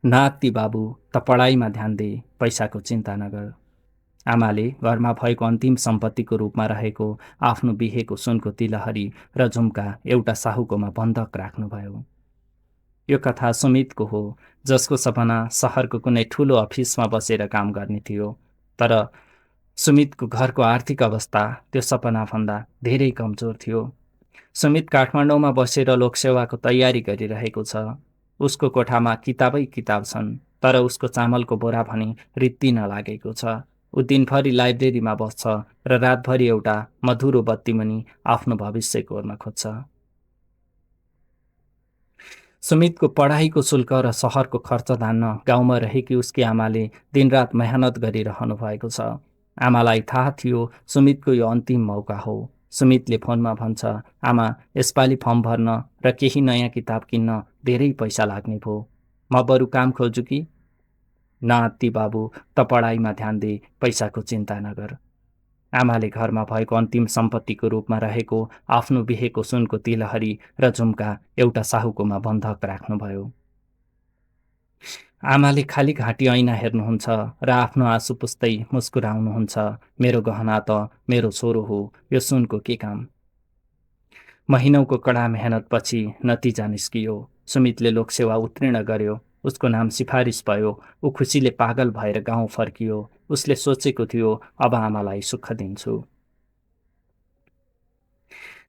नाति बाबु त पढाइमा ध्यान दे, पैसाको चिन्ता नगर। आमाले घरमा भएको अन्तिम सम्पत्तिको रूपमा रहेको आफ्नो बिहेको सुनको तिलहरी र झुम्का एउटा साहुकोमा बन्धक राख्नुभयो। यो कथा सुमितको हो, जसको सपना सहरको कुनै ठुलो अफिसमा बसेर काम गर्ने थियो। तर सुमितको घरको आर्थिक अवस्था त्यो सपनाभन्दा धेरै कमजोर थियो। सुमित काठमाडौँमा बसेर लोकसेवाको तयारी गरिरहेको छ। उसको कोठामा किताबै किताब छन्, तर उसको चामलको बोरा भने रित्तिन लागेको छ। ऊ दिनभरि लाइब्रेरीमा बस्छ र रातभरि एउटा मधुरो बत्तीमुनि आफ्नो भविष्य कोर्न खोज्छ। सुमितको पढाइको शुल्क र सहरको खर्च धान्न गाउँमा रहेकी उसकी आमाले दिनरात मेहनत गरिरहनु भएको छ। आमालाई थाहा थियो सुमितको यो अन्तिम मौका हो। सुमितले फोनमा भन्छ, आमा, यसपालि फर्म भर्न र केही नयाँ किताब किन्न धेरै पैसा लाग्ने भयो। म बरु काम खोज्छु कि? नाति बाबु त पढाइमा ध्यान दे, पैसाको चिन्ता नगर। आमाले घरमा भएको अन्तिम सम्पत्तिको रूपमा रहेको आफ्नो बिहेको सुनको तिलहरी र झुम्का एउटा साहुकोमा बन्धक राख्नुभयो। आमाले खाली घाँटी ऐना हेर्नुहुन्छ र आफ्नो आँसु पुस्दै मुस्कुराउनुहुन्छ, मेरो गहना त मेरो छोरो हो, यो सुनको के काम? महिनौको कडा मेहनतपछि नतिजा निस्कियो। सुमितले लोकसेवा उत्तीर्ण गर्यो। उसको नाम सिफारिस भयो। ऊ खुसीले पागल भएर गाउँ फर्कियो। उसले सोचेको थियो, अब आमालाई सुख दिन्छु।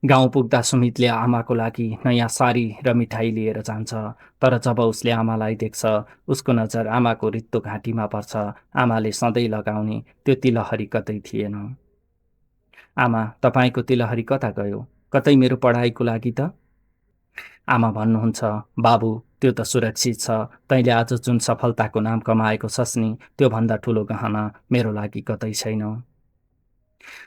गाउँ पुग्दा सुमितले आमाको लागि नयाँ सारी र मिठाई लिएर जान्छ। तर जब उसले आमालाई देख्छ, उसको नजर आमाको रित्तो घाँटीमा पर्छ। आमाले सधैँ लगाउने त्यो तिलहरी कतै थिएन। आमा, तपाईँको तिलहरी कता गयो? कतै मेरो पढाइको लागि त? आमा भन्नुहुन्छ, बाबु, त्यो त सुरक्षित छ। तैँले आज जुन सफलताको नाम कमाएको छस् नि, त्योभन्दा ठुलो गहना मेरो लागि कतै छैन।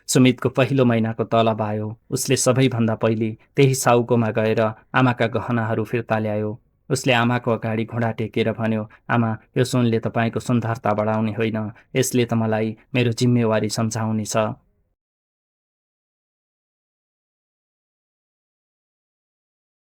सुमितको पहिलो महिनाको तलब आयो। उसले सबैभन्दा पहिले त्यही साउकोमा गएर आमाका गहनाहरू फिर्ता ल्यायो। उसले आमाको अगाडि घुँडा टेकेर भन्यो, आमा, यो सुनले तपाईँको सुन्दरता बढाउने होइन, यसले त मलाई मेरो जिम्मेवारी सम्झाउने छ।